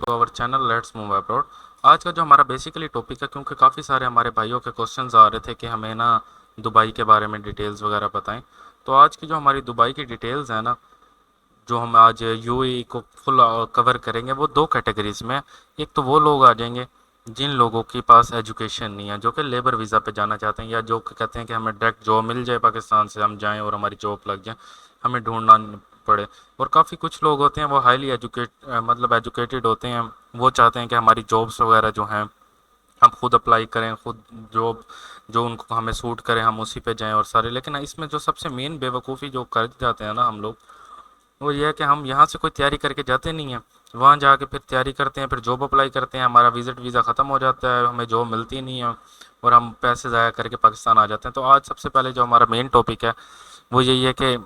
To our channel let's move abroad. आज का जो हमारा बेसिकली टॉपिक है, क्योंकि काफ़ी सारे हमारे भाइयों के क्वेश्चंस आ रहे थे कि हमें ना दुबई के बारे में डिटेल्स वगैरह बताएं। तो आज की जो हमारी दुबई की डिटेल्स है ना, जो हम आज यूएई को फुल कवर करेंगे, वो दो कैटेगरीज में है। एक तो वो लोग आ जाएंगे जिन लोगों के पास एजुकेशन नहीं है, जो कि लेबर वीज़ा पे जाना चाहते हैं, या जो कि कहते हैं कि हमें डायरेक्ट जॉब मिल जाए पाकिस्तान से, हम जाएं और हमारी जॉब लग जाए, हमें ढूंढना न पड़े। और काफ़ी कुछ लोग होते हैं वो हाईली मतलब एजुकेटेड होते हैं, वो चाहते हैं कि हमारी जॉब्स वगैरह जो हैं हम खुद अप्लाई करें, खुद जॉब जो उनको हमें सूट करे हम उसी पे जाएं और सारे। लेकिन इसमें जो सबसे मेन बेवकूफ़ी जो कर जाते हैं ना हम लोग, वो ये है कि हम यहाँ से कोई तैयारी करके जाते नहीं हैं, वहाँ जाके फिर तैयारी करते हैं, फिर जॉब अप्लाई करते हैं, हमारा विजिट वीज़ा ख़त्म हो जाता है, हमें जॉब मिलती नहीं है और हम पैसे ज़ाया करके पाकिस्तान आ जाते हैं। तो आज सबसे पहले जो हमारा मेन टॉपिक है वो यही है कि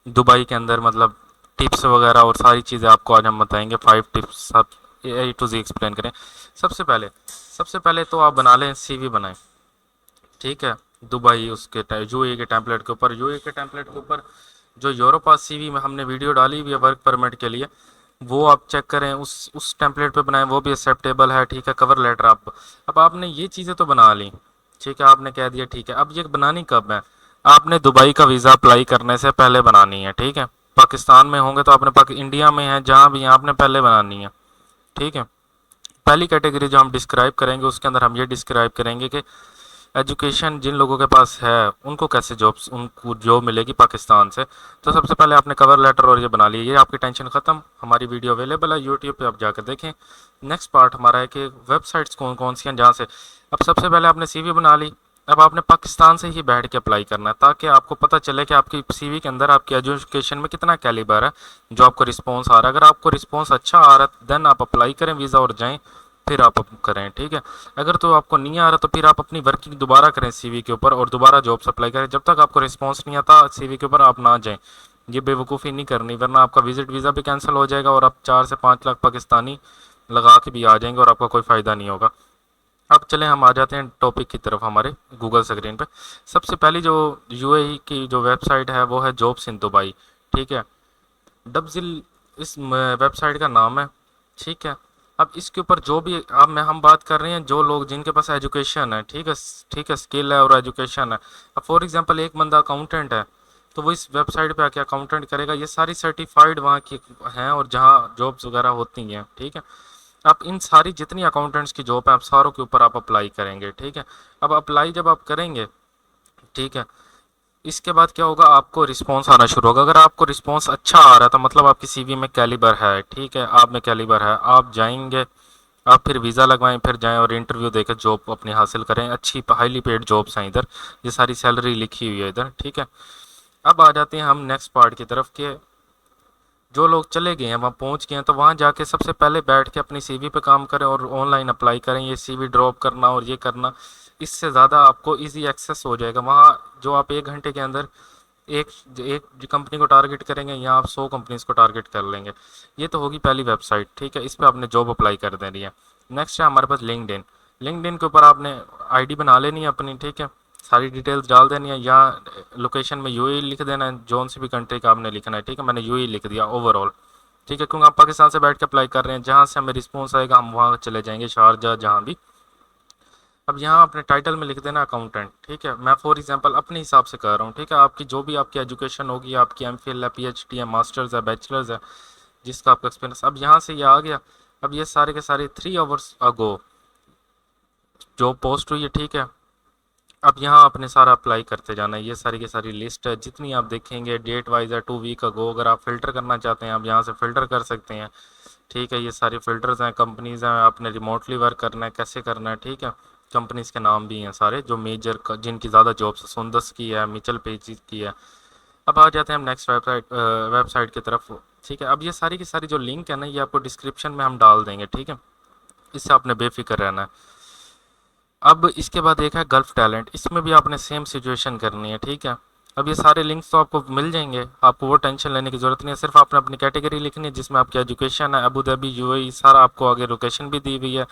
दुबई के अंदर मतलब टिप्स वगैरह और सारी चीज़ें आपको आज हम बताएंगे। 5 टिप्स सब A to Z एक्सप्लेन करें। सबसे पहले तो आप बना लें, सीवी बनाएं, ठीक है। दुबई उसके यूएई के टेम्पलेट के ऊपर, जो यूरोपास सीवी में हमने वीडियो डाली हुई है वर्क परमिट के लिए, वो आप चेक करें, उस टेम्पलेट पे बनाएं, वो भी एक्सेप्टेबल है, ठीक है। कवर लेटर आप, अब आपने ये चीज़ें तो बना ली, ठीक है, आपने कह दिया ठीक है। अब ये बनानी कब है? आपने दुबई का वीज़ा अप्लाई करने से पहले बनानी है, ठीक है। पाकिस्तान में होंगे तो आपने इंडिया में है, जहाँ भी है आपने पहले बनानी है, ठीक है। पहली कैटेगरी जो हम डिस्क्राइब करेंगे उसके अंदर हम ये डिस्क्राइब करेंगे कि एजुकेशन जिन लोगों के पास है उनको कैसे जॉब्स, उनको जॉब मिलेगी पाकिस्तान से। तो सबसे पहले आपने कवर लेटर और ये बना लिया, ये आपकी टेंशन ख़त्म। हमारी वीडियो अवेलेबल है यूट्यूब पे, आप जाकर देखें। नेक्स्ट पार्ट हमारा है कि वेबसाइट्स कौन कौन सी हैं जहाँ से। अब सबसे पहले आपने सीवी बना ली, अब आपने पाकिस्तान से ही बैठ के अप्लाई करना है, ताकि आपको पता चले कि आपकी सीवी के अंदर आपकी एजुकेशन में कितना कैलिबर है, जो आपको रिस्पॉन्स आ रहा है। अगर आपको रिस्पॉन्स अच्छा आ रहा है देन आप अप्लाई करें वीज़ा और जाएँ, फिर आप करें, ठीक है। अगर तो आपको नहीं आ रहा तो फिर आप अपनी वर्किंग दोबारा करें सीवी के ऊपर और दोबारा जॉब अप्लाई करें। जब तक आपको रिस्पॉन्स नहीं आता सीवी के ऊपर आप ना जाएं, ये बेवकूफ़ी नहीं करनी, वरना आपका विजिट वीज़ा भी कैंसिल हो जाएगा और आप 4 से 5 लाख पाकिस्तानी लगा के भी आ जाएंगे और आपका कोई फ़ायदा नहीं होगा। अब चलें, हम आ जाते हैं टॉपिक की तरफ हमारे गूगल स्क्रीन पे। सबसे पहली जो यूएई की जो वेबसाइट है वो है जॉब्स इन दुबई, ठीक है। डब्जिल इस वेबसाइट का नाम है, ठीक है। अब इसके ऊपर जो भी अब मैं हम बात कर रहे हैं जो लोग जिनके पास एजुकेशन है, ठीक है, ठीक है, स्किल है और एजुकेशन है। अब फॉर एग्जांपल एक बंदा अकाउंटेंट है, तो वो इस वेबसाइट पे आके अकाउंटेंट करेगा, ये सारी सर्टिफाइड वहाँ की हैं और जहाँ जॉब्स वगैरह होती हैं, ठीक है। आप इन सारी जितनी अकाउंटेंट्स की जॉब है आप सारों के ऊपर आप अप्लाई करेंगे, ठीक है। अब अप्लाई जब आप करेंगे, ठीक है, इसके बाद क्या होगा, आपको रिस्पॉन्स आना शुरू होगा। अगर आपको रिस्पॉन्स अच्छा आ रहा है तो मतलब आपकी सीवी में कैलिबर है, ठीक है, आप में कैलिबर है, आप जाएंगे, आप फिर वीज़ा लगवाएं, फिर जाएं और इंटरव्यू देकर जॉब अपनी हासिल करें। अच्छी हाईली पेड जॉब्स हैं इधर, ये सारी सैलरी लिखी हुई है इधर, ठीक है। अब आ जाते हैं हम नेक्स्ट पार्ट की तरफ कि जो लोग चले गए हैं वहाँ पहुँच गए हैं, तो वहाँ जाके सबसे पहले बैठ के अपनी सीवी पे काम करें और ऑनलाइन अप्लाई करें। ये सीवी ड्रॉप करना और ये करना, इससे ज़्यादा आपको इजी एक्सेस हो जाएगा वहाँ। जो आप 1 घंटे के अंदर एक एक कंपनी को टारगेट करेंगे, यहाँ आप 100 कंपनीज को टारगेट कर लेंगे। ये तो होगी पहली वेबसाइट, ठीक है, इस पर आपने जॉब अप्लाई कर देनी है। नेक्स्ट है हमारे पास लिंक्डइन। लिंक्डइन के ऊपर आपने आईडी बना लेनी है अपनी, ठीक है, सारी डिटेल्स डाल देनी है। यहाँ लोकेशन में यूएई लिख देना है, जोन सी भी कंट्री का आपने लिखना है, ठीक है। मैंने यूएई लिख दिया ओवरऑल, ठीक है, क्योंकि आप पाकिस्तान से बैठ के अप्लाई कर रहे हैं, जहाँ से हमें रिस्पॉन्स आएगा हम वहाँ चले जाएंगे, शारजा जहाँ भी। अब यहाँ अपने टाइटल में लिख देना अकाउंटेंट, ठीक है। मैं फॉर एग्जांपल अपने हिसाब से कर रहा हूँ, ठीक है। आपकी जो भी आपकी एजुकेशन होगी, आपकी एमफिल है, पीएचडी है, मास्टर्स है, बैचलर्स है, जिसका आपका एक्सपीरियंस, अब यहाँ से ये आ गया। अब ये सारे के सारे 3 आवर्स अगो जो पोस्ट हुई है, ठीक है। अब यहाँ आपने सारा अप्लाई करते जाना है, ये सारी की सारी लिस्ट है जितनी आप देखेंगे, डेट वाइज है, 2 वीक अगो। अगर आप फिल्टर करना चाहते हैं आप यहाँ से फ़िल्टर कर सकते हैं, ठीक है। ये सारी फ़िल्टर्स हैं, कंपनीज़ हैं, आपने रिमोटली वर्क करना है, कैसे करना है, ठीक है। कंपनीज़ के नाम भी हैं सारे जो मेजर जिनकी ज़्यादा जॉब्स, सुंदस की है, मिचल पेजिस की है। अब आ जाते हैं हम नेक्स्ट वेबसाइट की तरफ, ठीक है। अब ये सारी की सारी जो लिंक है ना, ये आपको डिस्क्रिप्शन में हम डाल देंगे, ठीक है। इससे आपने बेफिक्र रहना है। अब इसके बाद एक है गल्फ टैलेंट, इसमें भी आपने सेम सिचुएशन करनी है, ठीक है। अब ये सारे लिंक्स तो आपको मिल जाएंगे, आपको वो टेंशन लेने की ज़रूरत नहीं है। सिर्फ आपने अपनी कैटेगरी लिखनी है जिसमें आपकी एजुकेशन है, अबू धाबी, यूएई, सारा आपको आगे लोकेशन भी दी हुई है,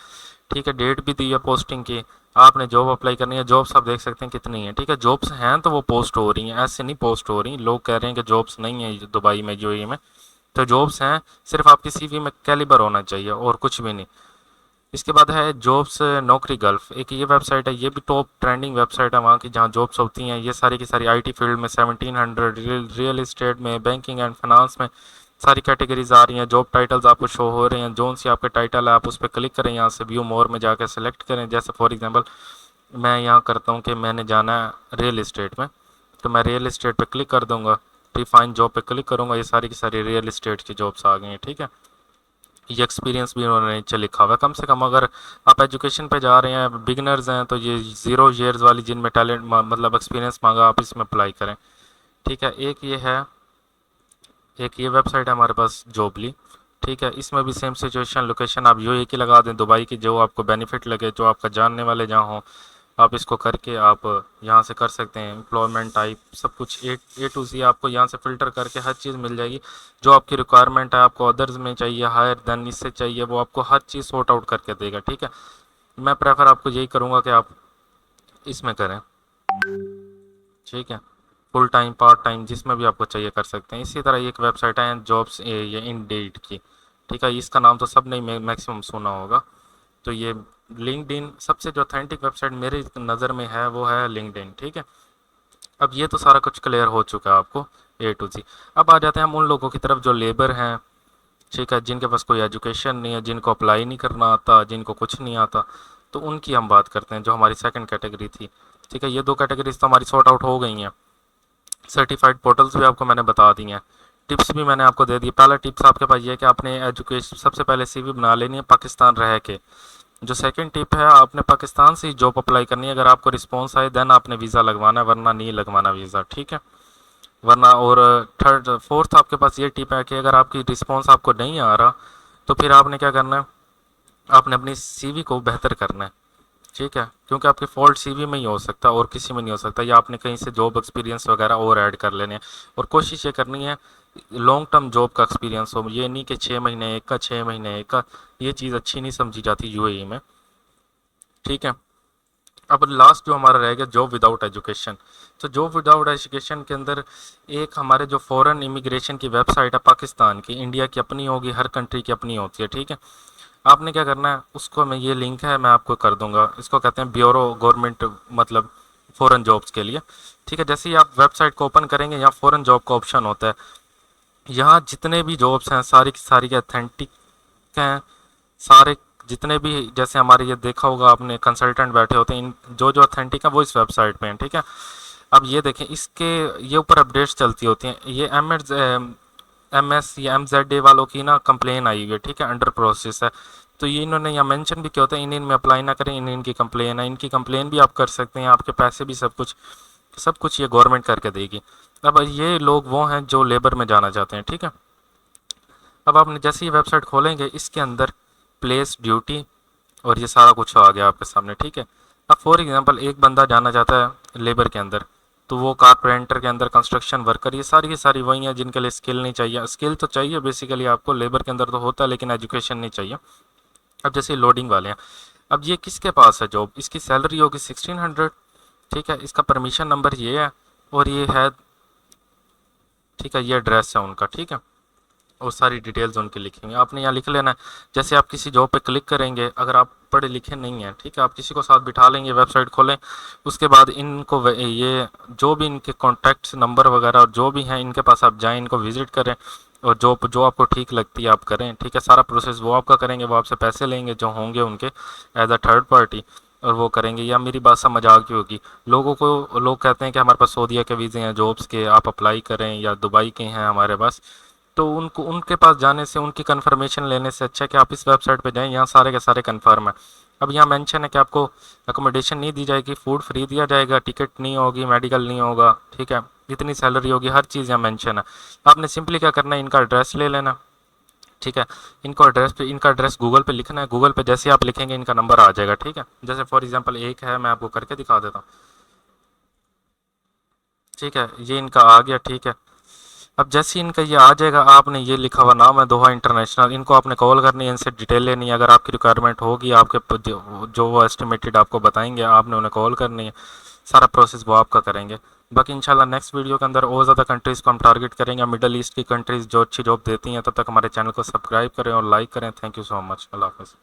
ठीक है, डेट भी दी है पोस्टिंग की। आपने जॉब अप्लाई करनी है, जॉब्स आप देख सकते हैं कितनी है, ठीक है। जॉब्स हैं तो वो पोस्ट हो रही हैं, ऐसे नहीं पोस्ट हो रही। लोग कह रहे हैं कि जॉब्स नहीं है दुबई में, यूएई में, तो जॉब्स हैं, सिर्फ आपकी सीवी में कैलिबर होना चाहिए और कुछ भी नहीं। इसके बाद है जॉब्स नौकरी गल्फ, एक ये वेबसाइट है, ये भी टॉप ट्रेंडिंग वेबसाइट है वहाँ की, जहाँ जॉब्स होती हैं। ये सारी की सारी आईटी फील्ड में 1700, रियल एस्टेट में, बैंकिंग एंड फाइनेंस में सारी कैटेगरीज आ रही हैं। जॉब टाइटल्स आपको शो हो रहे हैं, जोन सी आपके टाइटल है आप उस पर क्लिक करें, यहाँ से व्यू मोर में जाकर सेलेक्ट करें। जैसे फॉर एग्जांपल मैं यहाँ करता हूँ कि मैंने जाना है रियल एस्टेट में, तो मैं रियल एस्टेट पे क्लिक कर दूंगा, रिफाइन जॉब पे क्लिक करूँगा, ये सारी की सारी रियल एस्टेट की जॉब्स आ गई हैं। ठीक है, ये एक्सपीरियंस भी उन्होंने नीचे लिखा हुआ है। कम से कम अगर आप एजुकेशन पे जा रहे हैं, बिगिनर्स हैं, तो ये 0 ईयर्स वाली जिनमें टैलेंट मतलब एक्सपीरियंस मांगा, आप इसमें अप्लाई करें। ठीक है, एक ये वेबसाइट है हमारे पास जॉबली। ठीक है, इसमें भी सेम सिचुएशन, लोकेशन आप यूएई की लगा दें, दुबई की, जो आपको बेनिफिट लगे, जो आपका जानने वाले जहाँ हो, आप इसको करके आप यहाँ से कर सकते हैं। एम्प्लॉयमेंट टाइप सब कुछ ए टू ज़ी आपको यहाँ से फ़िल्टर करके हर चीज़ मिल जाएगी। जो आपकी रिक्वायरमेंट है, आपको अदर्स में चाहिए, हायर देन इससे चाहिए, वो आपको हर चीज़ सॉर्ट आउट करके देगा। ठीक है, मैं प्रेफर आपको यही करूँगा कि आप इसमें करें। ठीक है, फुल टाइम पार्ट टाइम जिसमें भी आपको चाहिए कर सकते हैं। इसी तरह एक वेबसाइट है जॉब्स, ये इंडीड की। ठीक है, इसका नाम तो सब ने मैक्सिमम सुना होगा। तो ये लिंक्डइन सबसे जो ऑथेंटिक वेबसाइट मेरी नज़र में है वो है लिंक्डइन। ठीक है, अब ये तो सारा कुछ क्लियर हो चुका है आपको ए टू जी। अब आ जाते हैं हम उन लोगों की तरफ जो लेबर हैं। ठीक है, जिनके पास कोई एजुकेशन नहीं है, जिनको अप्लाई नहीं करना आता, जिनको कुछ नहीं आता, तो उनकी हम बात करते हैं, जो हमारी सेकंड कैटेगरी थी। ठीक है, ये दो कैटेगरीज तो हमारी सॉर्ट आउट हो गई हैं। सर्टिफाइड पोर्टल्स भी आपको मैंने बता दी हैं, टिप्स भी मैंने आपको दे दी। पहला टिप्स आपके पास ये है कि आपने एजुकेशन सबसे पहले सीवी बना लेनी है पाकिस्तान रह के। जो सेकंड टिप है, आपने पाकिस्तान से ही जॉब अप्लाई करनी है। अगर आपको रिस्पांस आए देन आपने वीज़ा लगवाना है, वरना नहीं लगवाना वीज़ा। ठीक है, वरना और थर्ड फोर्थ आपके पास ये टिप है कि अगर आपकी रिस्पांस आपको नहीं आ रहा, तो फिर आपने क्या करना है, आपने अपनी सीवी को बेहतर करना है। ठीक है, क्योंकि आपके फॉल्ट सीवी में ही हो सकता है और किसी में नहीं हो सकता, या आपने कहीं से जॉब एक्सपीरियंस वगैरह और ऐड कर लेने हैं। और कोशिश ये करनी है लॉन्ग टर्म जॉब का एक्सपीरियंस हो, ये नहीं कि 6 महीने एक का, 6 महीने एक का, ये चीज़ अच्छी नहीं समझी जाती यूएई में। ठीक है, अब लास्ट जो हमारा रह गया जॉब विदाउट एजुकेशन। तो जॉब विदाउट एजुकेशन के अंदर एक हमारे जो फॉरेन इमिग्रेशन की वेबसाइट है पाकिस्तान की, इंडिया की अपनी होगी, हर कंट्री की अपनी होती है। ठीक है, आपने क्या करना है, उसको मैं ये लिंक है मैं आपको कर दूंगा, इसको कहते हैं ब्यूरो गवर्नमेंट मतलब फॉरेन जॉब्स के लिए। ठीक है, जैसे ही आप वेबसाइट को ओपन करेंगे, यहाँ फॉरेन जॉब का ऑप्शन होता है। यहाँ जितने भी जॉब्स हैं सारी की सारी अथेंटिक हैं, सारे जितने भी, जैसे हमारे ये देखा होगा आपने कंसल्टेंट बैठे होते हैं, इन जो जो अथेंटिक है वो इस वेबसाइट पे हैं। ठीक है, अब ये देखें, इसके ये ऊपर अपडेट्स चलती होती हैं। ये एम एस या MZA वालों की ना कंप्लेन आई हुई है। ठीक है, अंडर प्रोसेस है। तो ये इन्होंने यहाँ मेंशन भी किया होता है, इन में अप्लाई ना करें, इन इनकी कंप्लेन है। इनकी कंप्लेन भी आप कर सकते हैं, आपके पैसे भी सब कुछ ये गवर्नमेंट करके देगी। अब ये लोग वो हैं जो लेबर में जाना चाहते हैं। ठीक है, अब आपने जैसे ही वेबसाइट खोलेंगे, इसके अंदर प्लेस ड्यूटी और ये सारा कुछ आ गया आपके सामने। ठीक है, अब फॉर एग्जांपल एक बंदा जाना चाहता है लेबर के अंदर, तो वो कारपेंटर के अंदर, कंस्ट्रक्शन वर्कर, ये सारी की सारी वही हैं जिनके लिए स्किल नहीं चाहिए। स्किल तो चाहिए बेसिकली आपको, लेबर के अंदर तो होता है, लेकिन एजुकेशन नहीं चाहिए। अब जैसे लोडिंग वाले हैं, अब ये किसके पास है जॉब, इसकी सैलरी होगी 1600। ठीक है, इसका परमिशन नंबर ये है और ये है। ठीक है, ये एड्रेस है उनका। ठीक है, और सारी डिटेल्स उनकी लिखेंगे, आपने यहाँ लिख लेना है। जैसे आप किसी जॉब पे क्लिक करेंगे, अगर आप पढ़े लिखे नहीं हैं, ठीक है, आप किसी को साथ बिठा लेंगे, वेबसाइट खोलें, उसके बाद इनको ये जो भी इनके कॉन्टैक्ट्स नंबर वगैरह और जो भी हैं इनके पास आप जाएं, इनको विजिट करें, और जो जो आपको ठीक लगती है आप करें। ठीक है, सारा प्रोसेस वो आपका करेंगे, वो आपसे पैसे लेंगे जो होंगे उनके एज अ थर्ड पार्टी, और वो करेंगे। या मेरी बात समझ आ गई होगी लोगों को, लोग कहते हैं कि हमारे पास सऊदीया के वीज़े हैं जॉब्स के, आप अप्लाई करें, या दुबई के हैं हमारे पास, तो उनको उनके पास जाने से, उनकी कंफर्मेशन लेने से अच्छा है कि आप इस वेबसाइट पे जाएं, यहाँ सारे के सारे कंफर्म है। अब यहाँ मेंशन है कि आपको अकोमोडेशन नहीं दी जाएगी, फूड फ्री दिया जाएगा, टिकट नहीं होगी, मेडिकल नहीं होगा। ठीक है, इतनी सैलरी होगी, हर चीज़ यहाँ मेंशन है। आपने सिंपली क्या करना है, इनका एड्रेस ले लेना। ठीक है, इनका एड्रेस गूगल पे लिखना है। गूगल पे जैसे आप लिखेंगे इनका नंबर आ जाएगा। ठीक है, जैसे फॉर एग्जांपल एक है, मैं आपको करके दिखा देता हूँ। ठीक है, ये इनका आ गया। ठीक है, अब जैसे इनका ये आ जाएगा, आपने ये लिखा हुआ नाम है दोहा इंटरनेशनल, इनको आपने कॉल करनी है, इनसे डिटेल लेनी है। अगर आपकी रिक्वायरमेंट होगी, आपके जो वो एस्टिमेटेड आपको बताएंगे, आपने उन्हें कॉल करनी है, सारा प्रोसेस वो आपका करेंगे। बाकी इंशाल्लाह नेक्स्ट वीडियो के अंदर और ज़्यादा कंट्रीज़ को हम टारगेट करेंगे, मिडल ईस्ट की कंट्रीज़ जो अच्छी जॉब देती हैं। तब तक हमारे चैनल को सब्सक्राइब करें और लाइक करें। Thank you so much. अल्लाह हाफ़िज़।